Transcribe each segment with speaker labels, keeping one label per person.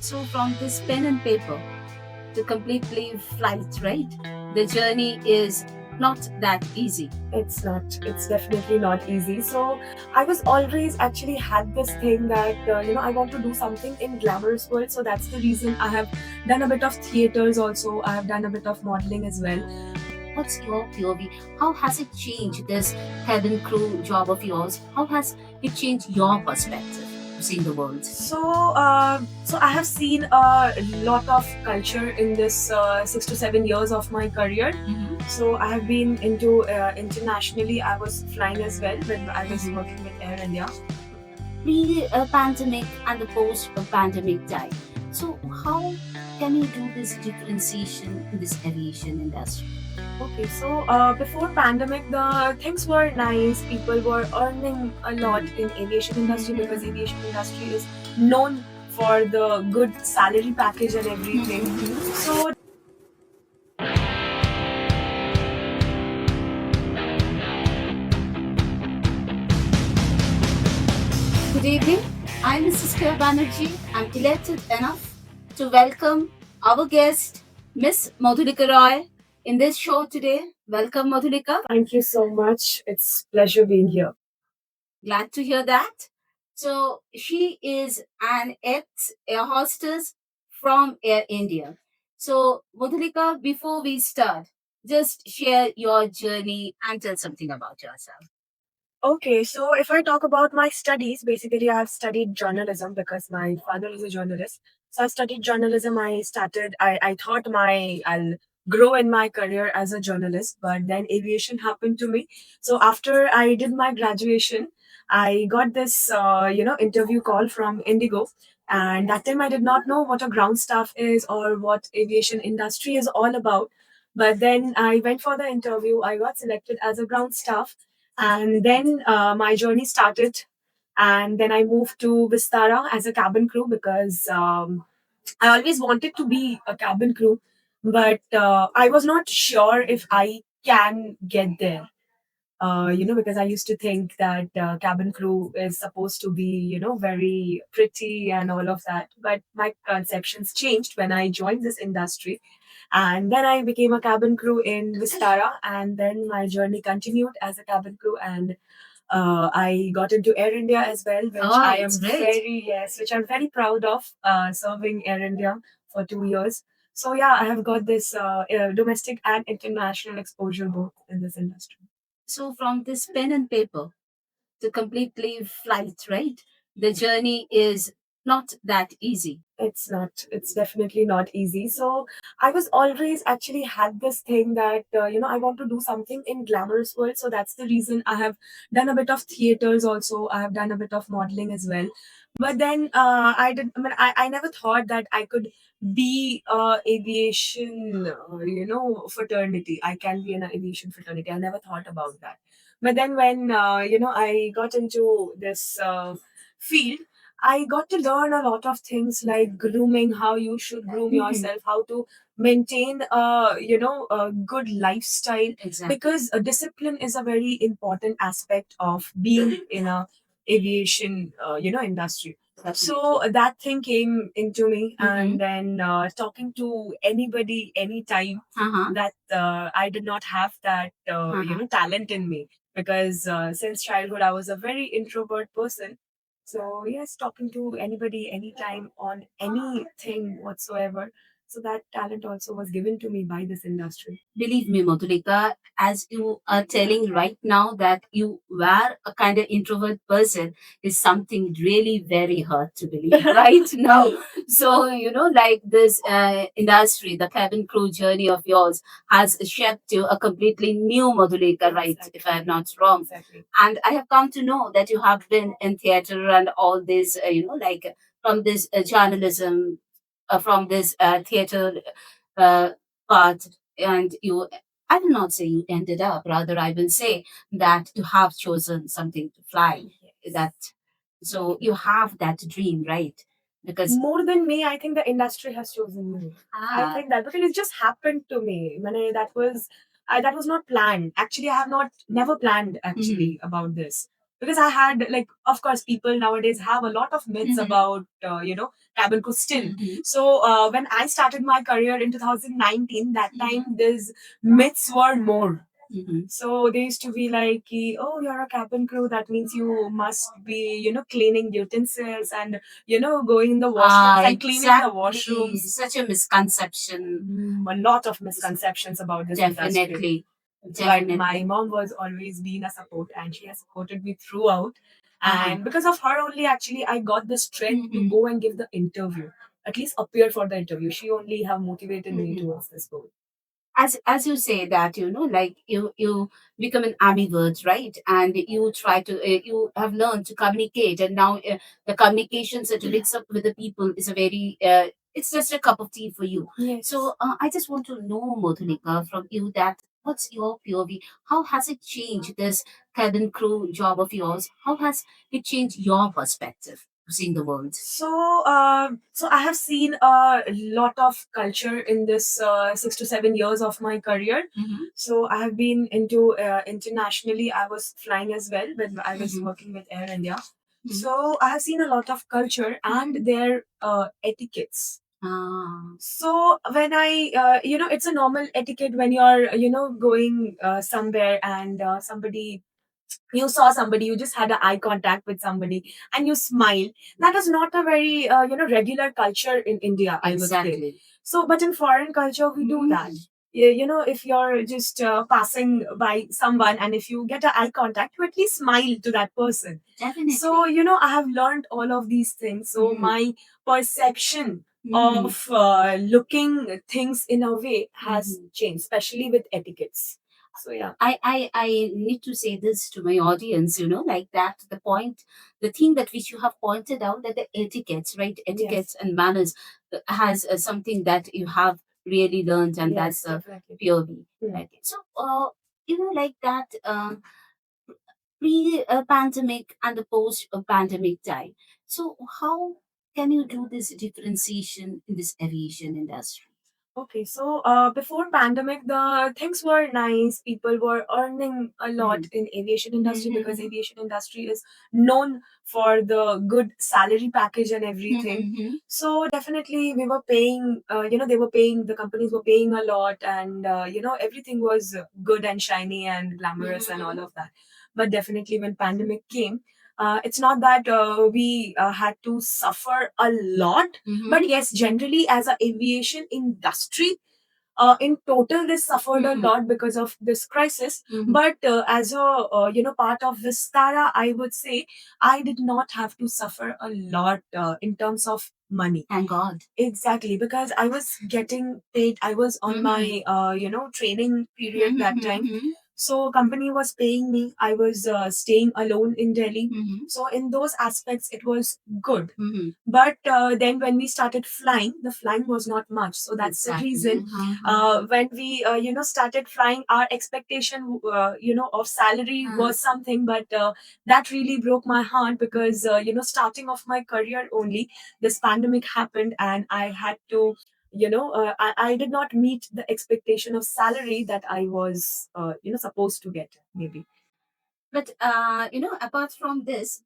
Speaker 1: So, from this pen and paper to completely flight, right? The journey is not that easy.
Speaker 2: It's not. It's definitely not easy. So I was always actually had this thing that I want to do something in glamorous world. So that's the reason I have done a bit of theaters also. I have done a bit of modeling as well.
Speaker 1: What's your POV? How has it changed this cabin crew job of yours? How has it changed your perspective of seeing the world?
Speaker 2: So I have seen a lot of culture in this 6 to 7 years of my career. So I have been into internationally. I was flying as well when I was working with Air India.
Speaker 1: Pre-pandemic and the post-pandemic time. So, how can you do this differentiation in this aviation industry?
Speaker 2: Okay, so before pandemic, the things were nice. People were earning a lot in aviation industry because aviation industry is known for the good salary package and everything. So
Speaker 1: Good evening. I'm Mrs. Kira Banerjee. I'm delighted enough to welcome our guest, Miss Madhulika Roy, in this show today. Welcome, Madhulika.
Speaker 2: thank you so much. It's pleasure being here.
Speaker 1: Glad to hear that. So, she is an ex air hostess from Air India. So, Madhulika, before we start, just share your journey and tell something about yourself.
Speaker 2: Okay, so if I talk about my studies, basically I've studied journalism because my father is a journalist. So I studied journalism. I thought I'll grow in my career as a journalist, but then aviation happened to me. So after I did my graduation, I got this, interview call from Indigo. And that time I did not know what a ground staff is or what aviation industry is all about. But then I went for the interview. I got selected as a ground staff, and then my journey started. And then I moved to Vistara as a cabin crew because I always wanted to be a cabin crew, but I was not sure if I can get there. Because I used to think that cabin crew is supposed to be, very pretty and all of that. But my conceptions changed when I joined this industry. And then I became a cabin crew in Vistara. And then my journey continued as a cabin crew. And I got into Air India as well, which
Speaker 1: Oh,
Speaker 2: I am
Speaker 1: it's great.
Speaker 2: which I'm very proud of, serving Air India for 2 years. So yeah, I have got this domestic and international exposure both in this industry.
Speaker 1: So, from this pen and paper to completely flight, right? The journey is not that easy.
Speaker 2: It's not. It's definitely not easy. So I was always actually had this thing that I want to do something in glamorous world. So that's the reason I have done a bit of theaters also. I have done a bit of modeling as well. But then I never thought that I could be aviation fraternity. I can be in an aviation fraternity. I never thought about that. But then when I got into this field, I got to learn a lot of things like grooming, how you should groom yourself, how to maintain a good lifestyle.
Speaker 1: Exactly.
Speaker 2: Because discipline is a very important aspect of being in a aviation industry. So that thing came into me, and then talking to anybody anytime, that I did not have that talent in me, because since childhood I was a very introvert person. So yes, talking to anybody, anytime, on anything whatsoever. So that talent also was given to me by this industry.
Speaker 1: Believe me, Madhulika, as you are telling right now that you were a kind of introvert person is something really very hard to believe right now. So, like this industry, the cabin crew journey of yours has shaped you a completely new Madhulika, right? If I'm not wrong.
Speaker 2: Exactly.
Speaker 1: And I have come to know that you have been in theater and all this, like from this journalism, from this theater uh, part, and you, I will not say you ended up, rather I will say that you have chosen something to fly. That, so you have that dream, right? Because
Speaker 2: More than me, I think the industry has chosen me. I think that because it just happened to me. That was not planned. Actually, I have not never planned actually about this. because I had, like, of course, people nowadays have a lot of myths
Speaker 1: Mhm.
Speaker 2: about, cabin crew still.
Speaker 1: Mhm.
Speaker 2: So when I started my career in 2019, that time
Speaker 1: Mhm.
Speaker 2: these myths were more.
Speaker 1: Mhm.
Speaker 2: So they used to be like, oh, you're a cabin crew. That means you must be, cleaning utensils and, going in the washrooms
Speaker 1: Ah,
Speaker 2: and cleaning the
Speaker 1: exactly.
Speaker 2: washrooms.
Speaker 1: Such a misconception.
Speaker 2: A lot of misconceptions about this industry.
Speaker 1: Definitely.
Speaker 2: But my
Speaker 1: Definitely.
Speaker 2: mom was always been a support, and she has supported me throughout.
Speaker 1: Uh-huh.
Speaker 2: And because of her only, actually, I got the strength to
Speaker 1: Mhm.
Speaker 2: go and give the interview, at least appear for the interview. She only have motivated me
Speaker 1: Mhm.
Speaker 2: towards this goal.
Speaker 1: As you say that, like you become an ambivert, right? And you try to you have learned to communicate, and now the communications that you mix up with the people is a very it's just a cup of tea for you.
Speaker 2: Yes.
Speaker 1: So I just want to know, Modulika, from you, that what's your POV? How has it changed this cabin crew job of yours? How has it changed your perspective of seeing the world?
Speaker 2: So I have seen a lot of culture in this 6 to 7 years of my career.
Speaker 1: Mm-hmm.
Speaker 2: So I have been into internationally. I was flying as well, but I was
Speaker 1: Mm-hmm.
Speaker 2: working with Air India.
Speaker 1: Mm-hmm.
Speaker 2: So I have seen a lot of culture
Speaker 1: Mm-hmm.
Speaker 2: and their etiquettes.
Speaker 1: Ah.
Speaker 2: So when it's a normal etiquette when you're, going somewhere and somebody, you saw somebody, you just had an eye contact with somebody and you smile. That is not a very, regular culture in India, I would say.
Speaker 1: Exactly.
Speaker 2: So, but in foreign culture, we do that.
Speaker 1: Mhm.
Speaker 2: If you're just passing by someone and if you get an eye contact, you at least smile to that person. So,
Speaker 1: Definitely.
Speaker 2: I have learned all of these things. So,
Speaker 1: Mhm.
Speaker 2: my perception
Speaker 1: Mhm.
Speaker 2: of looking things in a way has
Speaker 1: Mhm.
Speaker 2: changed, especially with etiquettes. So, yeah.
Speaker 1: I need to say this to my audience, like that, the point, the thing that which you have pointed out, that the etiquettes, right?
Speaker 2: Yes.
Speaker 1: Etiquettes and manners has something that you have really learned, and
Speaker 2: Yes,
Speaker 1: that's
Speaker 2: definitely.
Speaker 1: POV.
Speaker 2: Hmm.
Speaker 1: Right? So, like that, pre pandemic and the post pandemic time. So, how can you do this differentiation in this aviation industry?
Speaker 2: Okay, so before pandemic, the things were nice. People were earning a lot
Speaker 1: Mhm.
Speaker 2: in aviation industry because
Speaker 1: Mhm.
Speaker 2: aviation industry is known for the good salary package and everything.
Speaker 1: Mhm.
Speaker 2: So definitely, we were paying. They were paying. The companies were paying a lot, and everything was good and shiny and glamorous and all
Speaker 1: Mhm.
Speaker 2: of that. But definitely, when pandemic came, it's not that we had to suffer a lot, but
Speaker 1: Mhm.
Speaker 2: yes, generally as a aviation industry, in total, they suffered a
Speaker 1: Mhm.
Speaker 2: lot because of this crisis.
Speaker 1: Mhm.
Speaker 2: But as a part of Vistara, I would say I did not have to suffer a lot in terms of money.
Speaker 1: Thank God.
Speaker 2: Exactly, because I was getting paid. I was on
Speaker 1: Mhm.
Speaker 2: my training period
Speaker 1: Mhm.
Speaker 2: that time.
Speaker 1: Mhm.
Speaker 2: So company was paying me. I was staying alone in Delhi.
Speaker 1: Mhm.
Speaker 2: So in those aspects, it was good.
Speaker 1: Mhm.
Speaker 2: But then when we started flying, the flying was not much. So that's the
Speaker 1: Exactly.
Speaker 2: reason when we started flying, our expectation of salary
Speaker 1: Uh-huh.
Speaker 2: was something, but that really broke my heart because starting off my career only, this pandemic happened and I had to, I did not meet the expectation of salary that I was supposed to get, maybe.
Speaker 1: But apart from this,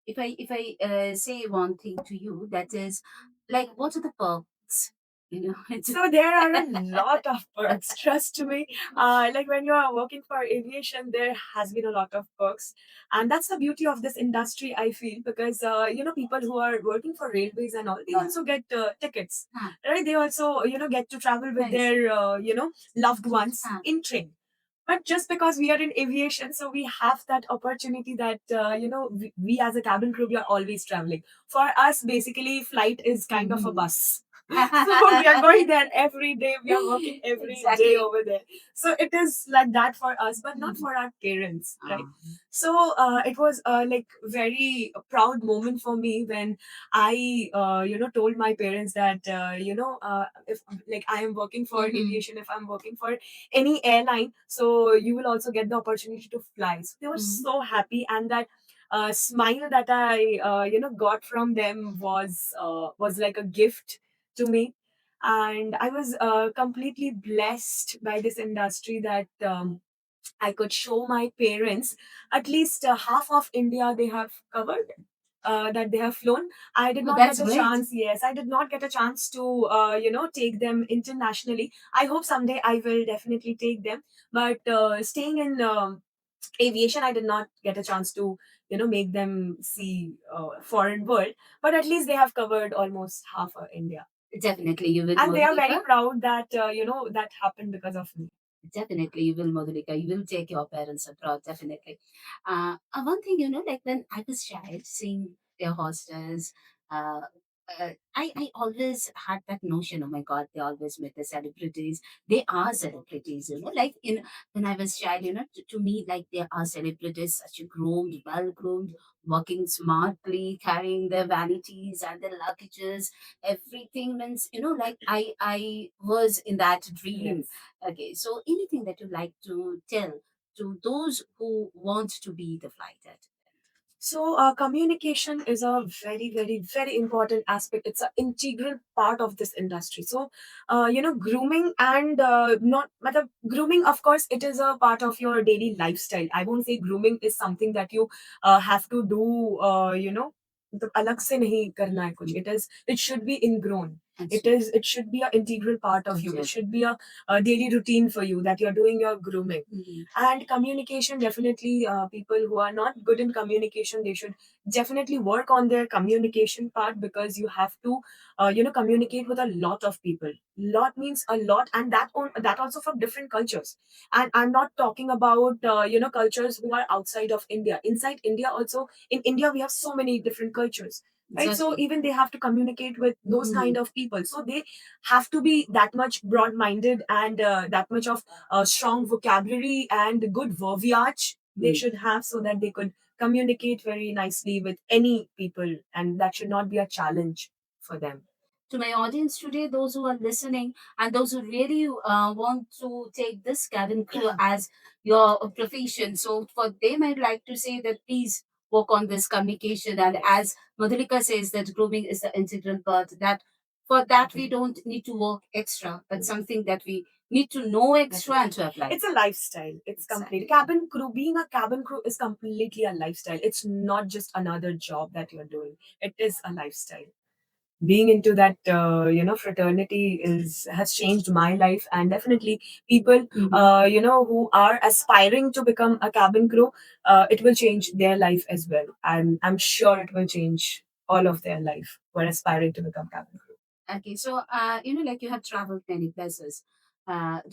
Speaker 1: if I say one thing to you, that is, like, what are the perks? It's
Speaker 2: So there are a lot of perks, trust me. Like when you are working for aviation, there has been a lot of perks, and that's the beauty of this industry. I feel because people who are working for railways and all, they also get tickets,
Speaker 1: huh,
Speaker 2: right? They also get to travel with
Speaker 1: nice.
Speaker 2: their loved ones
Speaker 1: Huh.
Speaker 2: in train. But just because we are in aviation, so we have that opportunity that we as a cabin crew, we are always traveling. For us, basically, flight is kind of a
Speaker 1: Mhm.
Speaker 2: bus. So we are going there every day. We are working every day
Speaker 1: Exactly.
Speaker 2: over there. So it is like that for us, but not
Speaker 1: Mhm.
Speaker 2: for our parents, right?
Speaker 1: Ah.
Speaker 2: So it was like very proud moment for me when I told my parents that if like I am working for
Speaker 1: Mhm.
Speaker 2: aviation, if I'm working for any airline, so you will also get the opportunity to fly. So they were
Speaker 1: Mhm.
Speaker 2: so happy, and that smile that I got from them was like a gift to me. And I was completely blessed by this industry that I could show my parents at least half of India they have covered. That they have flown. I did
Speaker 1: Oh,
Speaker 2: not
Speaker 1: that's
Speaker 2: get a
Speaker 1: great.
Speaker 2: chance. Yes, I did not get a chance to, take them internationally. I hope someday I will definitely take them. But staying in aviation, I did not get a chance to, make them see foreign world. But at least they have covered almost half of India,
Speaker 1: Definitely, you will,
Speaker 2: and they are very
Speaker 1: Madhulika.
Speaker 2: proud that that happened because of me.
Speaker 1: Definitely, you will, Madhulika. You will take your parents abroad, definitely. One thing, like when I was child, seeing their hostels, uh, I always had that notion, oh my God, they always met the celebrities. They are celebrities, like when I was child, to me, like they are celebrities, such a groomed, well-groomed, working smartly, carrying their vanities and their luggages, everything means, like I was in that dream.
Speaker 2: Yes.
Speaker 1: Okay, so anything that you like to tell to those who want to be the flight attendant?
Speaker 2: So, communication is a very, very, very important aspect. It's an integral part of this industry. So, grooming and not matlab, grooming, of course, it is a part of your daily lifestyle. I won't say grooming is something that you have to do, मतलब अलग से नहीं करना है कुछ. It should be ingrown.
Speaker 1: That's
Speaker 2: It should be an integral part of you. It
Speaker 1: right.
Speaker 2: should be a daily routine for you that you're doing your grooming.
Speaker 1: Mhm.
Speaker 2: And communication, definitely, people who are not good in communication, they should definitely work on their communication part, because you have to communicate with a lot of people. Lot means a lot, and that also from different cultures. And I'm not talking about cultures who are outside of India. Inside India also, in India we have so many different cultures, right? So
Speaker 1: Exactly.
Speaker 2: even they have to communicate with those
Speaker 1: Mhm.
Speaker 2: kind of people, so they have to be that much broad minded, and that much of strong vocabulary and good verbiage they
Speaker 1: Mm.
Speaker 2: should have, so that they could communicate very nicely with any people, and that should not be a challenge for them.
Speaker 1: To my audience today, those who are listening and those who really want to take this cabin crew as your profession, so for them, I'd like to say that please work on this communication. And as Madhulika says, that grooming is the integral part. That for that we don't need to work extra, but something that we need to know extra and to apply.
Speaker 2: It's a lifestyle. It's
Speaker 1: Exactly.
Speaker 2: complete. Cabin crew, being a cabin crew is completely a lifestyle. It's not just another job that you're doing. It is a lifestyle. Being into that fraternity is has changed my life, and definitely people
Speaker 1: Mhm.
Speaker 2: who are aspiring to become a cabin crew, it will change their life as well, and I'm sure it will change all of their life who are aspiring to become cabin crew.
Speaker 1: Okay, so like you have traveled many places,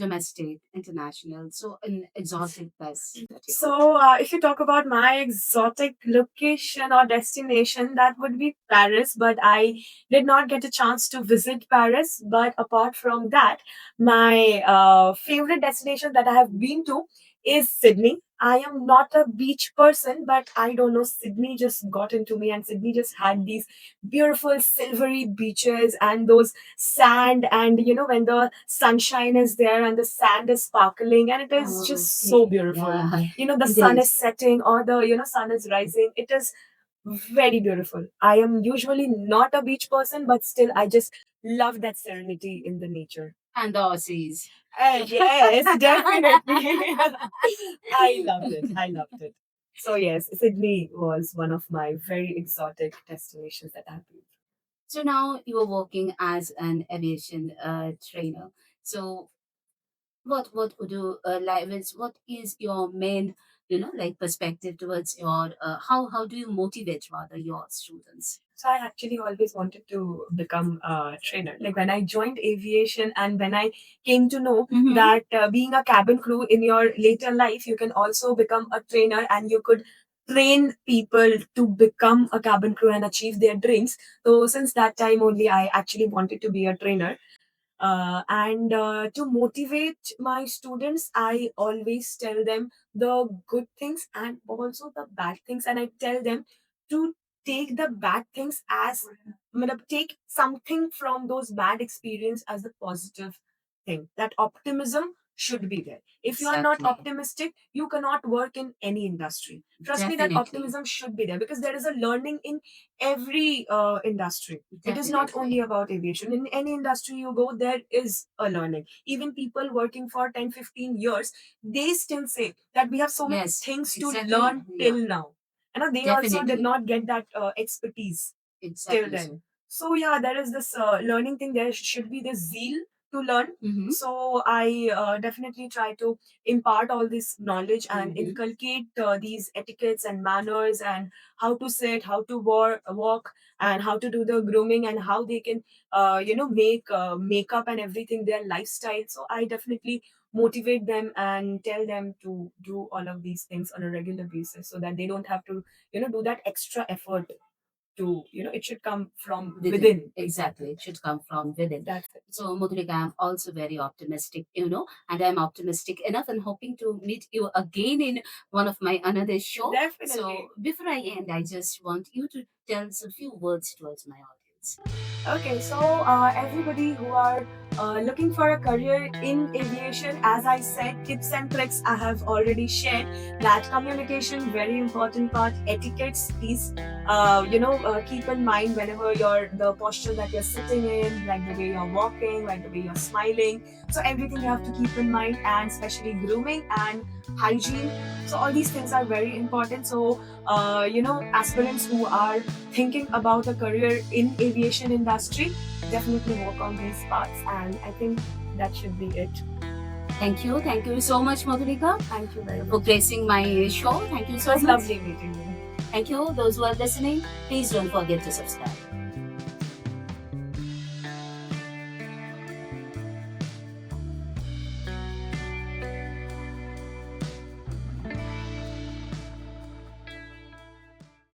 Speaker 1: domestic, international, so an exotic place that you go to.
Speaker 2: So, if you talk about my exotic location or destination, that would be Paris. But I did not get a chance to visit Paris. But apart from that, my favorite destination that I have been to is Sydney. I am not a beach person, but I don't know. Sydney just got into me, and Sydney just had these beautiful silvery beaches and those sand, and when the sunshine is there and the sand is sparkling, and it is
Speaker 1: Oh,
Speaker 2: just so
Speaker 1: okay.
Speaker 2: beautiful.
Speaker 1: Yeah,
Speaker 2: The
Speaker 1: it
Speaker 2: sun is
Speaker 1: is.
Speaker 2: setting or the sun is rising. It is very beautiful. I am usually not a beach person, but still I just love that serenity in the nature.
Speaker 1: And the Aussies.
Speaker 2: Yes, definitely. I loved it. I loved it. So yes, Sydney was one of my very exotic destinations that I've been.
Speaker 1: So now you are working as an aviation trainer. So what would you like? What is your main, like perspective towards your how do you motivate rather your students?
Speaker 2: So I actually always wanted to become a trainer. Like when I joined aviation, and when I came to know
Speaker 1: Mm-hmm.
Speaker 2: that being a cabin crew in your later life, you can also become a trainer, and you could train people to become a cabin crew and achieve their dreams. So since that time only, I actually wanted to be a trainer. And to motivate my students, I always tell them the good things and also the bad things, and I tell them to take the bad things as matlab, take something from those bad experience as a positive thing. That optimism should be there. If you are not
Speaker 1: Exactly.
Speaker 2: optimistic, you cannot work in any industry. Trust me that
Speaker 1: Definitely.
Speaker 2: optimism should be there, because there is a learning in every industry. It is not only
Speaker 1: Definitely.
Speaker 2: about aviation. In any industry you go, there is a learning. Even people working for 10, 15 years, they still say that we have so many
Speaker 1: Yes.
Speaker 2: things to
Speaker 1: Exactly.
Speaker 2: learn
Speaker 1: Yeah.
Speaker 2: till now. They also did
Speaker 1: Definitely.
Speaker 2: not get that expertise till
Speaker 1: Exactly.
Speaker 2: then. So yeah, there is this learning thing. There should be this zeal to learn.
Speaker 1: Mm-hmm.
Speaker 2: So I definitely try to impart all this knowledge and
Speaker 1: Mm-hmm.
Speaker 2: inculcate these etiquettes and manners, and how to sit, how to walk, and how to do the grooming, and how they can make makeup and everything, their lifestyle. So I definitely motivate them and tell them to do all of these things on a regular basis, so that they don't have to do that extra effort. To it should come from
Speaker 1: Within.
Speaker 2: within.
Speaker 1: Exactly. It should come from within.
Speaker 2: That's it.
Speaker 1: So, Mudrika, I'm also very optimistic, and I'm optimistic enough and hoping to meet you again in one of my another show.
Speaker 2: Definitely.
Speaker 1: So, before I end, I just want you to tell us a few words towards my audience.
Speaker 2: Okay, so everybody who are looking for a career in aviation, as I said, tips and tricks I have already shared. That communication, very important part. Etiquettes, please, keep in mind whenever the posture that you're sitting in, like the way you're walking, like the way you're smiling. So everything you have to keep in mind, and especially grooming and hygiene. So all these things are very important. So aspirants who are thinking about a career in aviation industry, definitely work on these parts, and I think that should be it.
Speaker 1: Thank you. Thank you so much, Madhurika,
Speaker 2: Thank you very
Speaker 1: for
Speaker 2: much.
Speaker 1: gracing my show. Thank you
Speaker 2: It
Speaker 1: so
Speaker 2: was
Speaker 1: much.
Speaker 2: lovely meeting you.
Speaker 1: Thank you. Those who are listening, please don't forget to subscribe.